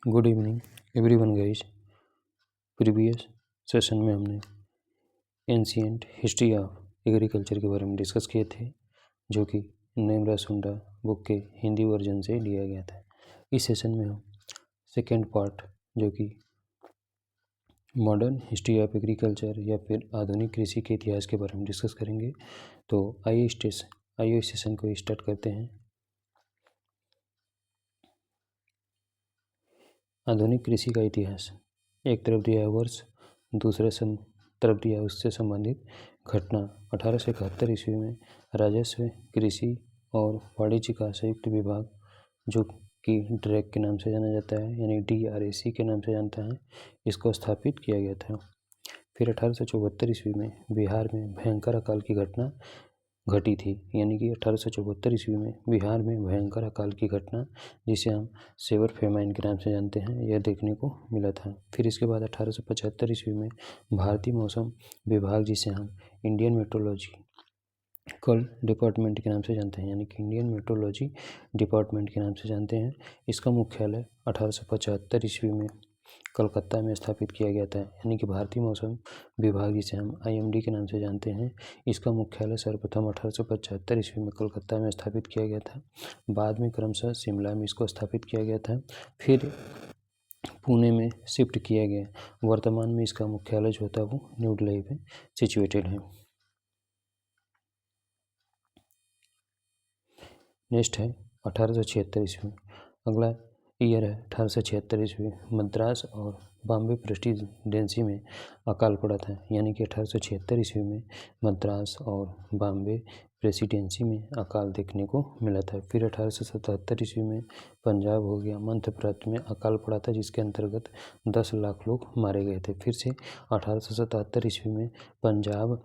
Good evening everyone guys. Previous session में हमने ancient history of agriculture के बारे में डिस्कस किए थे, जो कि नेमरा सुंडा बुक के हिंदी वर्जन से लिया गया था। इस सेशन में हम सेकेंड पार्ट, जो कि मॉडर्न हिस्ट्री ऑफ एग्रीकल्चर या फिर आधुनिक कृषि के इतिहास के बारे में डिस्कस करेंगे। तो आइए इस सेशन को स्टार्ट करते हैं। आधुनिक कृषि का इतिहास। एक तरफ दिया है वर्ष, दूसरे तरफ दिया है उससे संबंधित घटना। 1871 ईस्वी में राजस्व, कृषि और वाणिज्य का संयुक्त विभाग, जो कि ड्रैक के नाम से जाना जाता है, यानी DRAC के नाम से जानता है, इसको स्थापित किया गया था। फिर 1874 ईस्वी में बिहार में भयंकर अकाल की घटना घटी थी, यानी कि 1874 ईस्वी में बिहार में भयंकर अकाल की घटना, जिसे हम सेवर फेमाइन के नाम से जानते हैं, यह देखने को मिला था। फिर इसके बाद 1875 ईस्वी में भारतीय मौसम विभाग, जिसे हम इंडियन मेट्रोलॉजिकल डिपार्टमेंट के नाम से जानते हैं, यानी कि इंडियन मेट्रोलॉजी डिपार्टमेंट के नाम से जानते हैं, इसका मुख्यालय 1875 ईस्वी में कलकत्ता में स्थापित किया गया था। यानी कि भारतीय मौसम विभाग, जिसे हम IMD के नाम से जानते हैं, इसका मुख्यालय सर्वप्रथम 1875 ईस्वी में कलकत्ता में स्थापित किया गया था। बाद में क्रमशः शिमला में इसको स्थापित किया गया था, फिर पुणे में शिफ्ट किया गया। वर्तमान में इसका मुख्यालय जो होता है वो न्यू दिल्ली में सिचुएटेड है। नेक्स्ट है 1876 ईस्वी। अगला ईयर है 1876 ईस्वी। मद्रास और बॉम्बे प्रेसिडेंसी में अकाल पड़ा था, यानी कि 1876 ईस्वी में मद्रास और बॉम्बे प्रेसिडेंसी में अकाल देखने को मिला था। फिर 1877 ईस्वी में पंजाब हो गया, मध्य प्रांत में अकाल पड़ा था, जिसके अंतर्गत 10 लाख लोग मारे गए थे। फिर से 1877 ईस्वी में पंजाब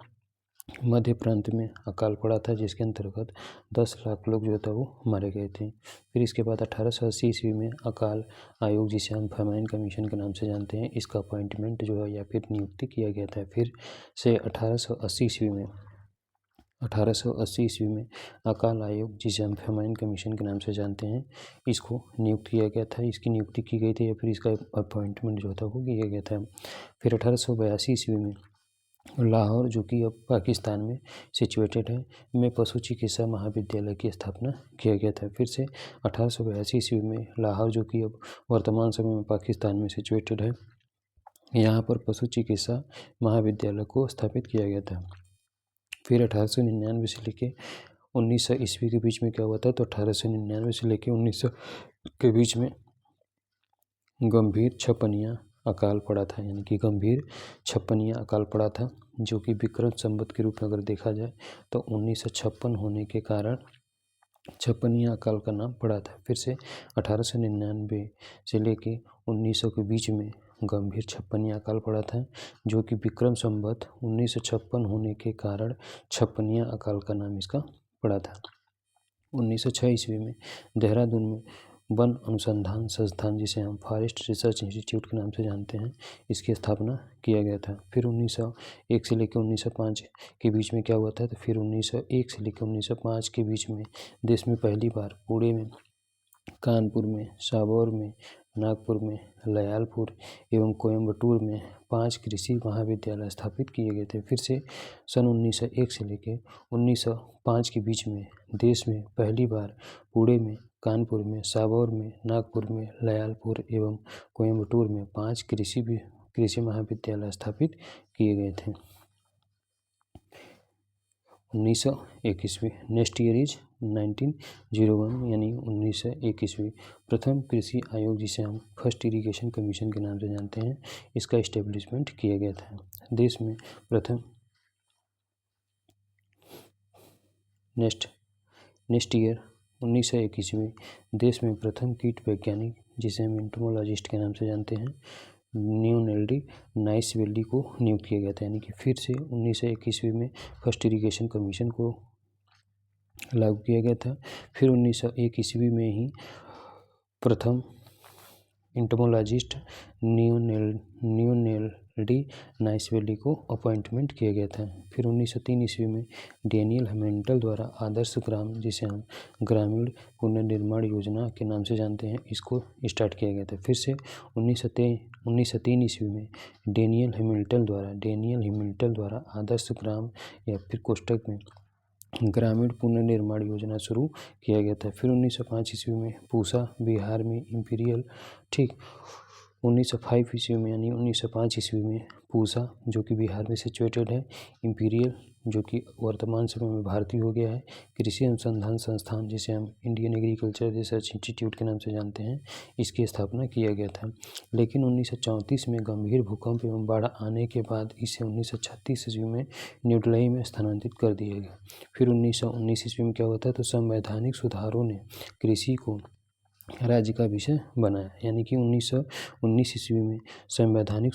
मध्य प्रांत में अकाल पड़ा था, जिसके अंतर्गत 10 लाख लोग जो था वो मारे गए थे। फिर इसके बाद 1880 ईस्वी में अकाल आयोग, जिसे हम फेमाइन कमीशन के नाम से जानते हैं, इसका अपॉइंटमेंट जो है या फिर नियुक्ति किया गया था। फिर से 1880 ईस्वी में अकाल आयोग, जिसे हम फेमाइन कमीशन के नाम से जानते हैं, इसको नियुक्त किया गया था, इसकी नियुक्ति की गई थी या फिर इसका अपॉइंटमेंट जो था वो किया गया था। फिर 1882 ईस्वी में लाहौर, जो कि अब पाकिस्तान में सिचुएटेड है, में पशु चिकित्सा महाविद्यालय की स्थापना किया गया था। फिर से 1882 ईस्वी में लाहौर, जो कि अब वर्तमान समय में पाकिस्तान में सिचुएटेड है, यहाँ पर पशु चिकित्सा महाविद्यालय को स्थापित किया गया था। फिर 1899 से लेके 1900 ईस्वी के बीच में क्या हुआ था, तो 1899 से लेके 1900 के बीच में गंभीर छप्पनिया अकाल पड़ा था, यानी कि गंभीर छप्पनिया अकाल पड़ा था, जो कि विक्रम संवत के रूप में अगर देखा जाए तो 1956 होने के कारण छप्पनिया अकाल का नाम पड़ा था। फिर से 1899 से लेके 1900 के बीच में गंभीर छप्पनिया अकाल पड़ा था, जो कि विक्रम संवत 1956 होने के कारण छप्पनिया अकाल का नाम इसका पड़ा था। 1906 ईस्वी में देहरादून में वन अनुसंधान संस्थान, जिसे हम फॉरेस्ट रिसर्च इंस्टीट्यूट के नाम से जानते हैं, इसकी स्थापना किया गया था। फिर 1901 से लेकर 1905 के बीच में क्या हुआ था, तो फिर 1901 से लेकर 1905 के बीच में देश में पहली बार पुणे में, कानपुर में, साबौर में, नागपुर में, लयालपुर एवं कोयम्बटूर में 5 कृषि महाविद्यालय स्थापित किए गए थे। फिर से सन 1901 से लेकर 1905 के बीच में देश में पहली बार पुणे में, कानपुर में, साबौर में, नागपुर में, लयालपुर एवं कोयम्बटूर में 5 कृषि महाविद्यालय स्थापित किए गए थे। 1901 ईस्वी। नेक्स्ट ईयर इज 1901, यानी 1901 ईस्वी। प्रथम कृषि आयोग, जिसे हम फर्स्ट इरिगेशन कमीशन के नाम से जानते हैं, इसका इस्टेब्लिशमेंट किया गया था। देश में प्रथम नेक्स्ट ईयर 1901 ईस्वी। देश में प्रथम कीट वैज्ञानिक, जिसे हम एंटोमोलॉजिस्ट के नाम से जानते हैं, न्यूनेल्डी नाइसवेली को नियुक्त किया गया था। यानी कि फिर से 1901 ईस्वी में फर्स्ट इरिगेशन कमीशन को लागू किया गया था। फिर 1901 ईस्वी में ही प्रथम इंटमोलॉजिस्ट न्यूनेल्डी नाइसवेली को अपॉइंटमेंट किया गया था। फिर 1903 ईस्वी में डेनियल हेमेंटल द्वारा आदर्श ग्राम, जिसे हम ग्रामीण पुनर्निर्माण योजना के नाम से जानते हैं, इसको स्टार्ट किया गया था। फिर से 1903 ईस्वी में डेनियल हेमिल्टन द्वारा आदर्श ग्राम या फिर कोष्टक में ग्रामीण पुनर्निर्माण योजना शुरू किया गया था। फिर 1905 ईस्वी में पूसा बिहार में इंपीरियल 1905 ईस्वी में यानी 1905 ईस्वी में पूसा, जो कि बिहार में सिचुएटेड है, इंपीरियल, जो कि वर्तमान समय में भारतीय हो गया है, कृषि अनुसंधान संस्थान, जिसे हम इंडियन एग्रीकल्चर रिसर्च इंस्टीट्यूट के नाम से जानते हैं, इसकी स्थापना किया गया था। लेकिन 1934 में गंभीर भूकंप एवं बाढ़ आने के बाद इसे 1936 ईस्वी में न्यू दिल्ली में स्थानांतरित कर दिया गया। फिर 1919 ईस्वी में क्या होता है, तो संवैधानिक सुधारों ने कृषि को राज्य का विषय बनाया, यानी कि 1919 ईस्वी में संवैधानिक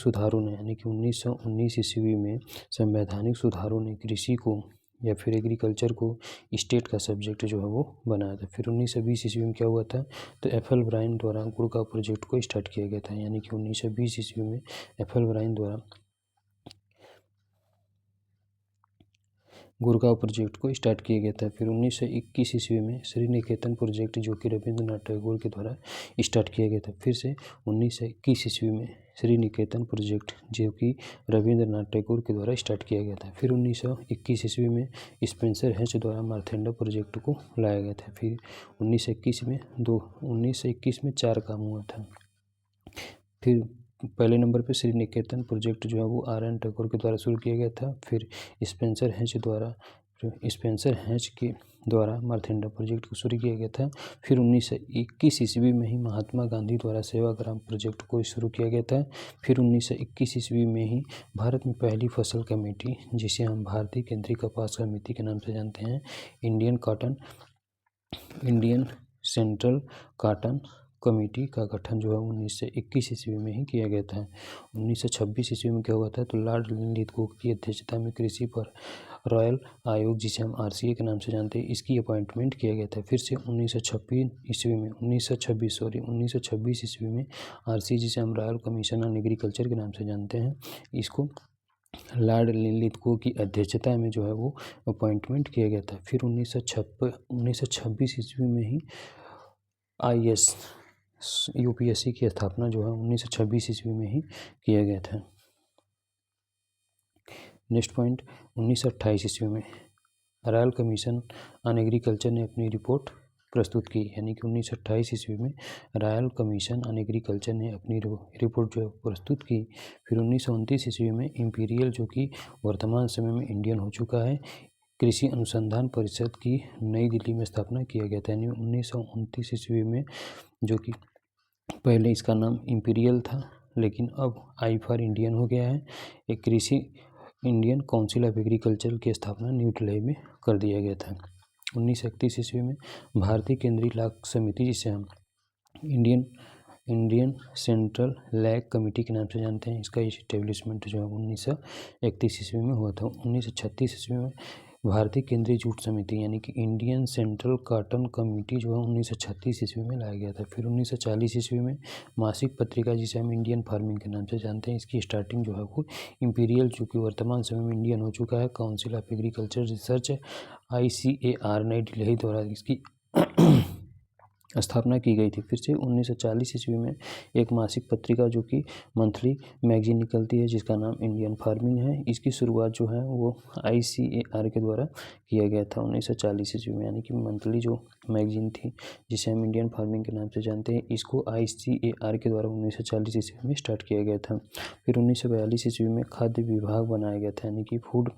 सुधारों ने कृषि को या फिर एग्रीकल्चर को स्टेट का सब्जेक्ट जो है वो बनाया था। फिर 1920 ईस्वी में क्या हुआ था, तो एफएल ब्रायन द्वारा गुड़गांव प्रोजेक्ट को स्टार्ट किया गया था, यानी कि 1920 ईस्वी में एफएल ब्रायन द्वारा गुड़गांव प्रोजेक्ट को स्टार्ट किया गया था। फिर 1921 ईस्वी में श्री निकेतन प्रोजेक्ट, जो कि रविंद्रनाथ टैगोर के द्वारा स्टार्ट किया गया था। फिर से 1921 ईस्वी में श्री निकेतन प्रोजेक्ट, जो कि रविंद्रनाथ टैगोर के द्वारा स्टार्ट किया गया था। फिर 1921 ईस्वी में स्पेंसर हेच द्वारा मार्थिंडा प्रोजेक्ट को लाया गया था। फिर 1921 में 4 काम हुआ था। फिर पहले नंबर पे श्री निकेतन प्रोजेक्ट जो है वो आर.एन. टैगोर के द्वारा शुरू किया गया था। फिर स्पेंसर हेच के द्वारा मार्थिंडा प्रोजेक्ट को शुरू किया गया था। फिर 1921 ईस्वी में ही महात्मा गांधी द्वारा सेवाग्राम प्रोजेक्ट को शुरू किया गया था। फिर 1921 ईस्वी में ही भारत में पहली फसल कमेटी, जिसे हम भारतीय केंद्रीय कपास समिति के नाम से जानते हैं, इंडियन सेंट्रल कॉटन कमेटी का गठन जो है 1921 ईस्वी में ही किया गया था। 1926 ईस्वी में क्या हुआ था, तो लॉर्ड लिथगोव की अध्यक्षता में कृषि पर रॉयल आयोग, जिसे हम RCA के नाम से जानते हैं, इसकी अपॉइंटमेंट किया गया था। फिर से 1926 ईस्वी में RCA, जिसे हम रॉयल कमीशन ऑन एग्रीकल्चर के नाम से जानते हैं, इसको लॉर्ड लिथगोव की अध्यक्षता में जो है वो अपॉइंटमेंट किया गया था। फिर 1926 ईस्वी में ही IAS UPSC की स्थापना जो है 1926 ईस्वी में ही किया गया था। नेक्स्ट पॉइंट, 1928 ईस्वी में रॉयल कमीशन ऑन एग्रीकल्चर ने अपनी रिपोर्ट प्रस्तुत की, यानी कि 1928 ईस्वी में रॉयल कमीशन ऑन एग्रीकल्चर ने अपनी रिपोर्ट जो है प्रस्तुत की। फिर 1929 ईस्वी में इंपीरियल, जो कि वर्तमान समय में इंडियन हो चुका है, कृषि अनुसंधान परिषद की नई दिल्ली में स्थापना किया गया था। यानी 1929 ईस्वी में, जो कि पहले इसका नाम इंपीरियल था, लेकिन अब आई फॉर इंडियन हो गया है, एक कृषि इंडियन काउंसिल ऑफ एग्रीकल्चर की स्थापना न्यू दिल्ली में कर दिया गया था। 1931 ईस्वी में भारतीय केंद्रीय लाख समिति, जिसे हम इंडियन सेंट्रल लैग कमेटी के नाम से जानते हैं, इसका इस्टेब्लिशमेंट जो है 1931 ईस्वी में हुआ था। 1936 ईस्वी में भारतीय केंद्रीय जूट समिति, यानी कि इंडियन सेंट्रल कॉटन कमेटी जो है 1936 ईस्वी में लाया गया था। फिर 1940 ईस्वी में मासिक पत्रिका, जिसे हम इंडियन फार्मिंग के नाम से जानते हैं, इसकी स्टार्टिंग जो है वो इंपीरियल, जो कि वर्तमान समय में इंडियन हो चुका है, council of agriculture research ICAR नई दिल्ली द्वारा इसकी स्थापना की गई थी। फिर से 1940 ईस्वी में एक मासिक पत्रिका, जो कि मंथली मैगजीन निकलती है, जिसका नाम इंडियन फार्मिंग है, इसकी शुरुआत जो है वो ICAR के द्वारा किया गया था 1940 ईस्वी में। यानी कि मंथली जो मैगजीन थी, जिसे हम इंडियन फार्मिंग के नाम से जानते हैं, इसको ICAR के द्वारा 1940 ईस्वी में स्टार्ट किया गया था। फिर 1942 ईस्वी में खाद्य विभाग बनाया गया था, यानी कि फूड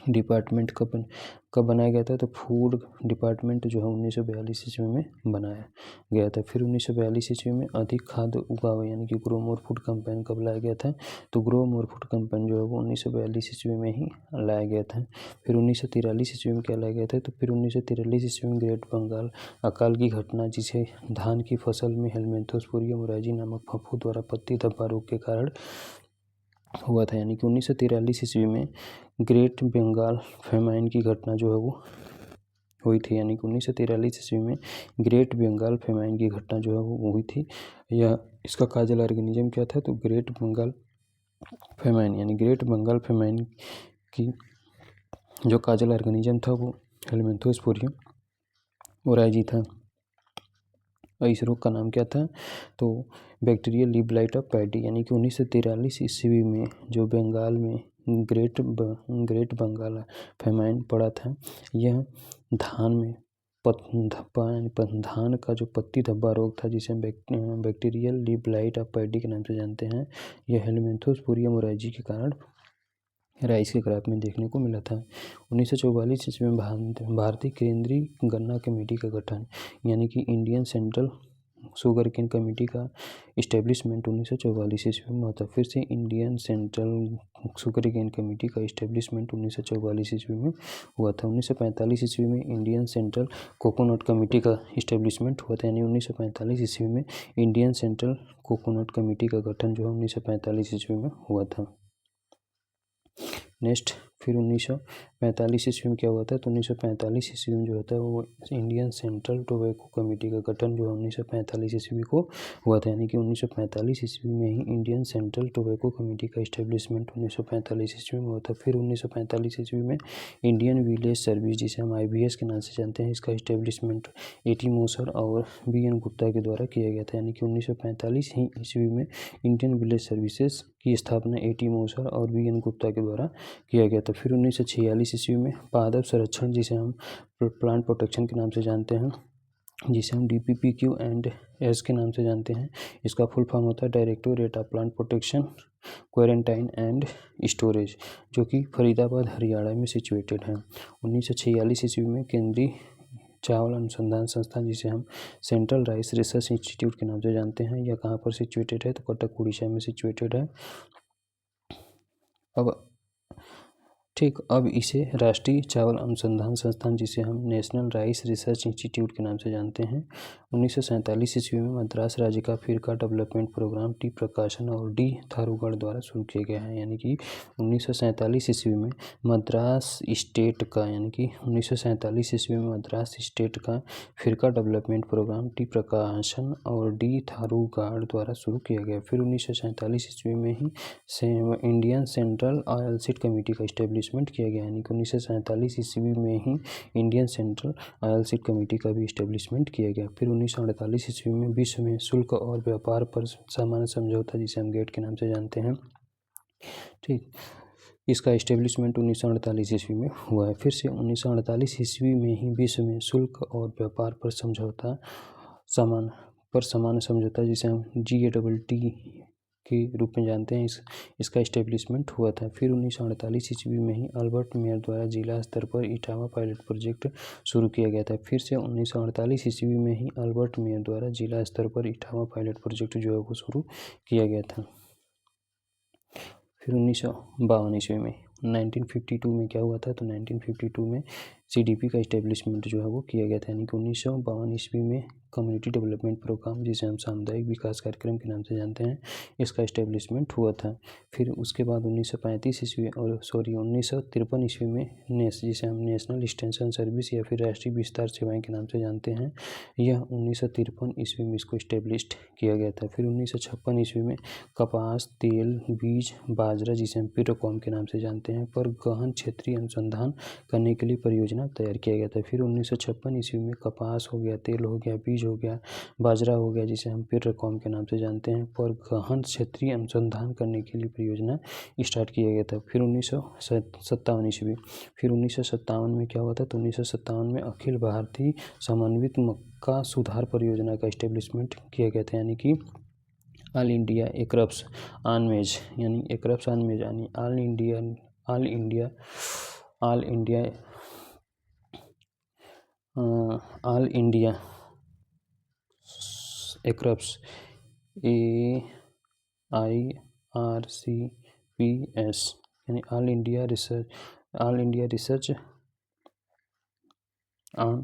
डिपार्टमेंट कब बनाया गया था, तो फूड डिपार्टमेंट जो है 1942 ईस्वी में बनाया गया था। फिर 1942 ईस्वी में अधिक खाद्य उगाओ, यानी कि ग्रो मोर फूड कैंपेन कब लाया गया था, तो ग्रो मोर फूड कैंपेन जो है वो 1942 ईस्वी में ही लाया गया था। फिर 1943 ईस्वी में क्या लाया गया था, तो फिर 1943 ईस्वी में ग्रेट बंगाल अकाल की घटना, जिसे धान की फसल में हेलमिंथोस्पोरिया मुराजी नामक फफूंद द्वारा पत्ती धब्बा रोग के कारण हुआ था। यानी कि 1943 ईस्वी में ग्रेट बंगाल फेमाइन की घटना जो है वो हुई थी, यानी कि 1943 ईस्वी में ग्रेट बंगाल फेमाइन की घटना जो है वो हुई थी। यह इसका काजल ऑर्गेनिज्म क्या था, तो ग्रेट बंगाल फेमाइन, यानी ग्रेट बंगाल फेमाइन की जो काजल ऑर्गेनिज्म था वो हेलमिंथोस्पोरियम ओराइजी था। और इस रोग का नाम क्या था, तो bacterial leaf blight of paddy, यानी कि 1943 ईस्वी में जो बंगाल में ग्रेट बंगाल फेमाइन पड़ा था, यह धान में धान का जो पत्ती धब्बा रोग था, जिसे हम bacterial leaf blight of paddy के नाम से जानते हैं, यह हेलमिंथोस्पोरियम ओराइजी के कारण राइस के क्रॉप में देखने को मिला था। 1944 ईस्वी में भारतीय केंद्रीय गन्ना कमेटी का गठन, यानी कि Indian central sugar cane committee का इस्टेब्लिशमेंट 1944 ईस्वी में हुआ था। फिर से Indian central sugar cane committee का इस्टेब्लिशमेंट 1944 ईस्वी में हुआ था। 1945 ईस्वी में इंडियन सेंट्रल कोकोनट कमेटी का इस्टेब्लिशमेंट हुआ था, यानी 1945 ईस्वी में इंडियन सेंट्रल कोकोनट कमेटी का गठन जो है 1945 ईस्वी में हुआ था। नेक्स्ट फिर 1945 ईस्वी में क्या हुआ था, तो 1945 ईस्वी में जो होता है वो इंडियन सेंट्रल टोबैको कमेटी का गठन जो है 1945 ईस्वी को हुआ था, यानी कि 1945 ईस्वी में ही इंडियन सेंट्रल टोबैको कमेटी का इस्टेब्लिशमेंट 1945 ईस्वी में हुआ था। फिर 1945 ईस्वी में इंडियन विलेज सर्विस, जिसे हम IVS के नाम से जानते हैं, इसका इस्टेब्लिशमेंट A.T. मूसर और B.N. गुप्ता के द्वारा किया गया था, यानी कि 1945 ही ईस्वी में इंडियन विलेज सर्विसेज की स्थापना A.T. मूसर और B.N. गुप्ता के द्वारा किया गया था। फिर 1946 ईस्वी में पादप संरक्षण, जिसे हम प्लांट प्रोटेक्शन के नाम से जानते हैं, जिसे हम DPPQ&S के नाम से जानते हैं, इसका फुल फॉर्म होता है directorate of plant protection, quarantine and storage, जो कि फरीदाबाद हरियाणा में सिचुएटेड है। 1946 ईस्वी में केंद्रीय चावल अनुसंधान संस्थान, जिसे हम सेंट्रल राइस रिसर्च इंस्टीट्यूट के नाम से जानते हैं, यह कहाँ पर सिचुएटेड है, तो कटक उड़ीसा में सिचुएटेड है। अब इसे राष्ट्रीय चावल अनुसंधान संस्थान, जिसे हम नेशनल राइस रिसर्च इंस्टीट्यूट के नाम से जानते हैं, 1947 ईस्वी में मद्रास राज्य का फिरका डेवलपमेंट प्रोग्राम टी प्रकाशन और डी थारूगढ़ द्वारा शुरू किया गया है, यानी कि 1947 ईस्वी में मद्रास स्टेट का, यानी कि 1947 ईस्वी में मद्रास स्टेट का फिरका डेवलपमेंट प्रोग्राम टी प्रकाशन और डी थारूगढ़ द्वारा शुरू किया गया। फिर 1947 ईस्वी में ही Indian central oil seed committee का इस्टेब्लिशमेंट किया गया, यानी कि 1947 ईस्वी में ही Indian central oil seed committee का भी इस्टेब्लिशमेंट किया गया। फिर 1948 ईस्वी में विश्व में शुल्क और व्यापार पर सामान्य समझौता, जिसे हम गेट के नाम से जानते हैं, ठीक, इसका इस्टेब्लिशमेंट 1948 ईस्वी में हुआ है। फिर से 1948 ईस्वी में ही विश्व में शुल्क और व्यापार पर समझौता सामान्य समझौता, जिसे हम GATT के रूप में जानते हैं, इसका इस्टेब्लिशमेंट हुआ था। फिर 1948 ईस्वी में ही अल्बर्ट मेयर द्वारा जिला स्तर पर इटावा पायलट प्रोजेक्ट शुरू किया गया था। फिर से 1948 ईस्वी में ही अल्बर्ट मेयर द्वारा जिला स्तर पर इटावा पायलट प्रोजेक्ट जो है वो शुरू किया गया था। फिर 1952 ईस्वी में 1952 में क्या हुआ था, तो 1952 में CDP का इस्टेब्लिशमेंट जो है वो किया गया था, यानी कि 1952 ईस्वी में कम्युनिटी डेवलपमेंट प्रोग्राम, जिसे हम सामुदायिक विकास कार्यक्रम के नाम से जानते हैं, इसका इस्टेब्लिशमेंट हुआ था। फिर उसके बाद 1935 ईस्वी 1953 ईस्वी में जिसे हम नेशनल एक्सटेंशन सर्विस या फिर राष्ट्रीय विस्तार सेवाएं के नाम से जानते हैं, यह 1953 ईस्वी में इसको इस्टेब्लिश्ड किया गया था। फिर 1956 ईस्वी में कपास, तेल बीज, बाजरा, जिसे हम पिरोकॉम के नाम से जानते हैं, पर गहन क्षेत्रीय अनुसंधान करने के लिए परियोजना तैयार किया गया था। फिर 1956 ईस्वी में कपास हो गया, तेल हो गया, बीज हो गया, बाजरा हो गया, जिसे हम पिरोकॉम के नाम से जानते हैं, पर गहन क्षेत्रीय अनुसंधान करने के लिए परियोजना स्टार्ट किया गया था। फिर 1957 ईस्वी, फिर 1957 में क्या हुआ था, तो 1957 में अखिल भारतीय समन्वित मक्का सुधार परियोजना का इस्टेब्लिशमेंट किया गया था, यानी कि ऑल इंडिया एकरप्स ऑन मेज, यानी एकरप्स ऑन मेज, यानी ऑल इंडिया एकरप्स AIRCPS, यानी ऑल इंडिया रिसर्च ऑन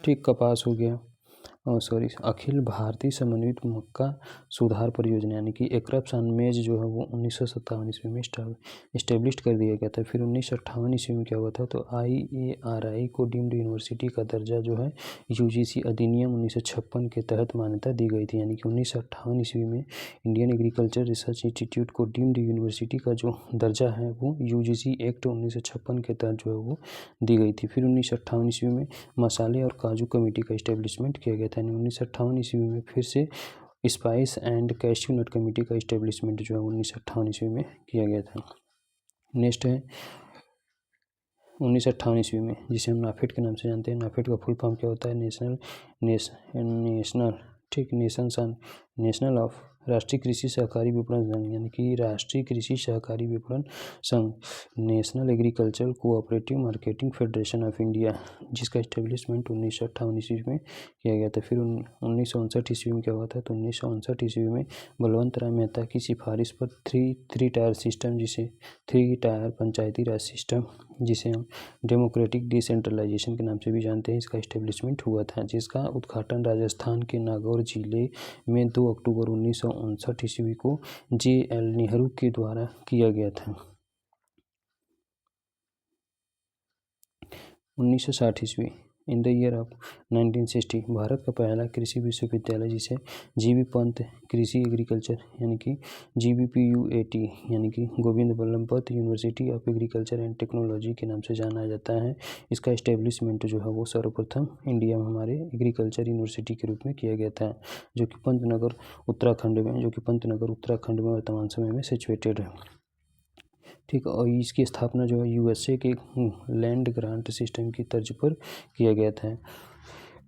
ठीक, कपास हो गया, अखिल भारतीय समन्वित मक्का सुधार परियोजना यानी कि एकरप्स मेज जो है वो 1957 ईस्वी में इस्टेब्लिश कर दिया गया था। फिर 1958 ईस्वी में क्या हुआ था, तो IARI को डीम्ड यूनिवर्सिटी का दर्जा जो है UGC अधिनियम 1956 के तहत मान्यता दी गई थी। यानी कि 1958 ईस्वी में इंडियन एग्रीकल्चर रिसर्च इंस्टीट्यूट को डीम्ड यूनिवर्सिटी का जो दर्जा है वो UGC एक्ट 1956 के तहत जो है वो दी गई थी। फिर 1958 ईस्वी में मसाले और काजू कमेटी का इस्टेब्लिशमेंट किया गया था। 1958 ईस्वी में फिर से spice and cashew nut committee का इस्टेब्लिशमेंट जो है 1958 ईस्वी में किया गया था। नेक्स्ट है 1958 ईस्वी में, जिसे हम नाफेड के नाम से जानते हैं। नाफेड का फुल फॉर्म क्या होता है, नेशनल ऑफ राष्ट्रीय कृषि सहकारी विपणन संघ, यानी कि राष्ट्रीय कृषि सहकारी विपणन संघ, national agricultural cooperative marketing federation of India, जिसका इस्टेब्लिशमेंट 1958 ईस्वी में किया गया था। फिर 1959 ईस्वी में क्या हुआ था, तो 1959 ईस्वी में बलवंत राय मेहता की सिफारिश पर थ्री टायर सिस्टम, जिसे थ्री टायर पंचायती राज सिस्टम, जिसे हम डेमोक्रेटिक डिसेंट्रलाइजेशन के नाम से भी जानते हैं, इसका इस्टेब्लिशमेंट हुआ था, जिसका उद्घाटन राजस्थान के नागौर जिले में 2 अक्टूबर 1959 ईस्वी को JL नेहरू के द्वारा किया गया था। 1960 ईस्वी, in the year of 1960, Bharat का पहला कृषि विश्वविद्यालय, जिसे GV पंत कृषि एग्रीकल्चर यानी कि GVPUAT यानी कि Govind Ballabh Pant university of agriculture and technology के नाम से जाना जाता है, इसका इस्टेब्लिशमेंट जो है वो सर्वप्रथम इंडिया में हमारे एग्रीकल्चर यूनिवर्सिटी के रूप में किया गया था, जो कि पंतनगर उत्तराखंड में वर्तमान समय में सिचुएटेड है। ठीक है, और इसकी स्थापना जो है USA के लैंड ग्रांट सिस्टम की तर्ज पर किया गया था।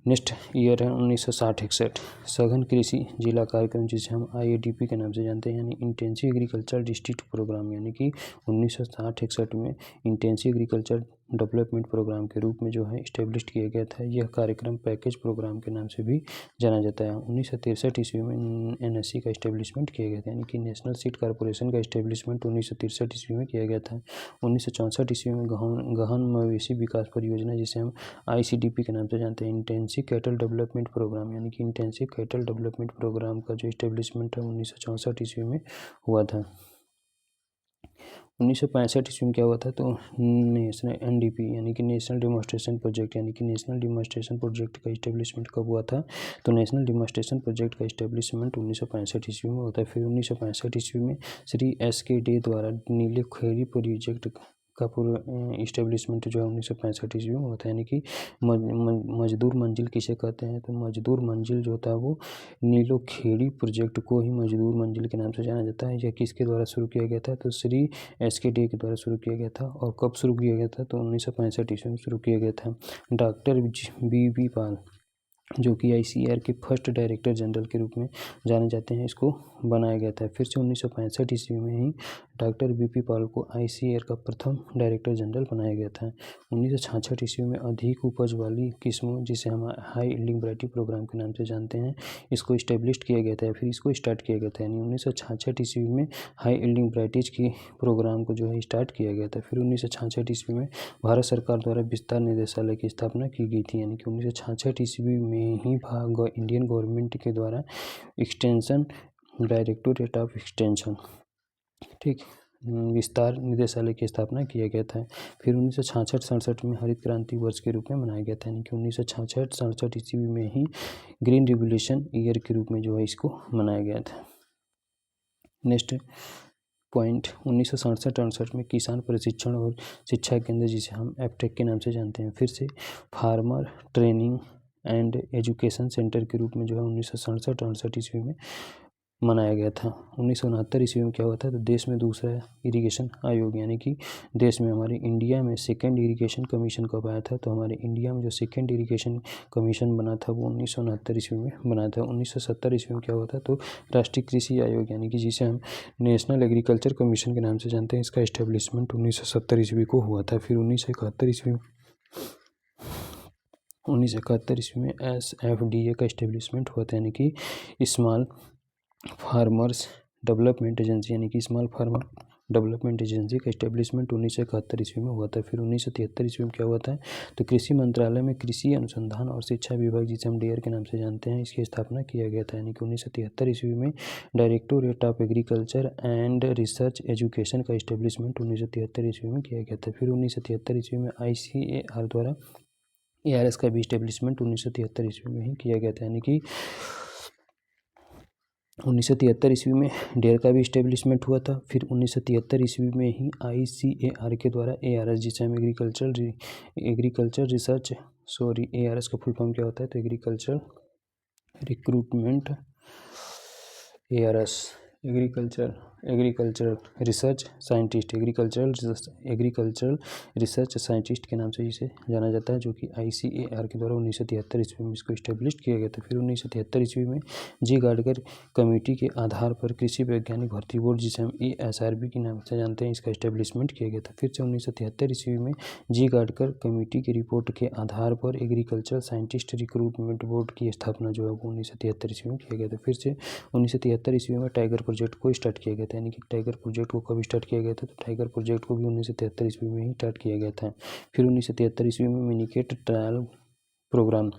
नेक्स्ट ईयर है 1960-61, सघन कृषि जिला कार्यक्रम, जिसे हम IADP के नाम से जानते हैं, यानी इंटेंसिव एग्रीकल्चर डिस्ट्रिक्ट प्रोग्राम, यानी कि 1960-61 में इंटेंसिव एग्रीकल्चर डेवलपमेंट प्रोग्राम के रूप में जो है इस्टेब्लिश किया गया था। यह कार्यक्रम पैकेज प्रोग्राम के नाम से भी जाना जाता है। 1963 ईस्वी में NSC का इस्टेब्लिशमेंट किया गया था, यानी कि नेशनल सीड कॉर्पोरेशन का इस्टेब्लिशमेंट 1963 ईस्वी में किया गया था। 1964 ईस्वी में गहन मवेशी विकास परियोजना, जिसे हम ICDP के नाम से जानते हैं, इंटेंसिव कैटल डेवलपमेंट प्रोग्राम, यानी कि इंटेंसिव कैटल डेवलपमेंट प्रोग्राम का जो इस्टेब्लिशमेंट है 1964 ईस्वी में हुआ था। 1965 ईस्वी में क्या हुआ था, तो नेशनल NDP यानी कि नेशनल डेमोन्स्ट्रेशन प्रोजेक्ट, यानी कि नेशनल डेमोन्स्ट्रेशन प्रोजेक्ट का इस्टेब्लिशमेंट कब हुआ था, तो नेशनल डेमोन्स्ट्रेशन प्रोजेक्ट का इस्टेब्लिशमेंट 1965 ईस्वी में होता है। फिर 1965 ईस्वी में श्री SK डे द्वारा नीले खेड़ी प्रोजेक्ट का पूरा इस्टेब्लिशमेंट जो है 1965 ईस्वी में होता है, यानी कि मजदूर मंजिल किसे कहते हैं, तो मजदूर मंजिल जो होता है वो नीलो खेड़ी प्रोजेक्ट को ही मजदूर मंजिल के नाम से जाना जाता है। यह किसके द्वारा शुरू किया गया था, तो श्री SK डे के द्वारा शुरू किया गया था। और कब शुरू किया गया था, तो 1965 ईस्वी में शुरू किया गया था। डॉक्टर BB पाल, जो कि ICAR के फर्स्ट डायरेक्टर जनरल के रूप में जाने जाते हैं, इसको बनाया गया था। फिर से 1965 ईस्वी में ही डॉक्टर BP पाल को ICAR का प्रथम डायरेक्टर जनरल बनाया गया था। 1966 ईस्वी में अधिक उपज वाली किस्मों, जिसे हम हाई यील्डिंग वैरायटी प्रोग्राम के नाम से जानते हैं, इसको इस्टेब्लिश किया गया था, फिर इसको स्टार्ट किया गया था। यानी 1966 ईस्वी में हाई यील्डिंग वैरायटीज़ की प्रोग्राम को जो है स्टार्ट किया गया था। फिर 1966 ईस्वी में भारत सरकार द्वारा विस्तार निदेशालय की स्थापना की गई थी, यानी कि 1966 ईस्वी में ही इंडियन गवर्नमेंट के द्वारा एक्सटेंशन डायरेक्टोरेट ऑफ एक्सटेंशन, ठीक, विस्तार निदेशालय की स्थापना किया गया था। फिर 1966-67 में हरित क्रांति वर्ष के रूप में मनाया गया था, यानी कि 1966-67 ईस्वी में ही ग्रीन रिवोल्यूशन ईयर के रूप में जो है इसको मनाया गया था। नेक्स्ट पॉइंट 1967-68 में किसान प्रशिक्षण और शिक्षा केंद्र, जिसे हम एपटेक के नाम से जानते हैं, फिर से farmer training and education centre के रूप में जो है 1967-68 ईस्वी में मनाया गया था। 1969 ईस्वी में क्या हुआ था, तो देश में दूसरा इरिगेशन आयोग, यानी कि देश में हमारे इंडिया में सेकेंड इरिगेशन कमीशन कब आया था, तो हमारे इंडिया में जो सेकेंड इरिगेशन कमीशन बना था वो 1969 ईस्वी में बना था। 1970 ईस्वी में क्या हुआ था, तो राष्ट्रीय कृषि आयोग, यानी कि जिसे हम नेशनल एग्रीकल्चर कमीशन के नाम से जानते हैं, इसका इस्टेब्लिशमेंट 1970 ईस्वी को हुआ था। फिर 1971 ईस्वी में SFDA का इस्टेब्लिशमेंट हुआ था, यानी कि स्मॉल फार्मर्स डेवलपमेंट एजेंसी, यानी कि स्मॉल फार्मर डेवलपमेंट एजेंसी का इस्टेब्लिशमेंट 1971 ईस्वी में हुआ था। फिर 1973 ईस्वी में क्या हुआ था, तो कृषि मंत्रालय में कृषि अनुसंधान और शिक्षा विभाग, जिसे हम डेयर के नाम से जानते हैं, इसकी स्थापना किया गया था। यानी कि 1973 ईस्वी में directorate of agriculture and research education का इस्टेब्लिशमेंट 1973 ईस्वी में किया गया था। फिर 1973 ईस्वी में ICAR द्वारा ARS का भी इस्टेब्लिशमेंट 1973 ईस्वी में ही किया गया था। यानी कि 1973 ईस्वी में डेयर का भी इस्टेब्लिशमेंट हुआ था। फिर 1973 ईस्वी में ही ICAR के द्वारा ARS, जिसे हम एग्रीकल्चर रिसर्च ARS का फुल फॉर्म क्या होता है, तो agriculture recruitment ARS agriculture research scientist agricultural research scientist के नाम से इसे जाना जाता है, जो कि ICAR के द्वारा 1973 ईस्वी में इसको इस्टेब्लिश किया गया था। फिर 1973 ईस्वी में जी गाडकर कमेटी के आधार पर कृषि वैज्ञानिक भर्ती बोर्ड, जिसे हम ASRB के नाम से जानते हैं, इसका इस्टेब्लिशमेंट किया गया था। फिर से 1973 ईस्वी में जी गाडकर कमेटी की रिपोर्ट के आधार पर एग्रीकल्चर साइंटिस्ट रिक्रूटमेंट बोर्ड की स्थापना जो है वो 1973 ईस्वी में किया गया था। फिर से 1973 ईस्वी में टाइगर प्रोजेक्ट को स्टार्ट किया गया था। यानी कि टाइगर प्रोजेक्ट को कब स्टार्ट किया गया था, तो टाइगर प्रोजेक्ट को भी 1973 ईस्वी में ही स्टार्ट किया गया था। फिर 1973 ईस्वी में मिनीकेट ट्रायल प्रोग्राम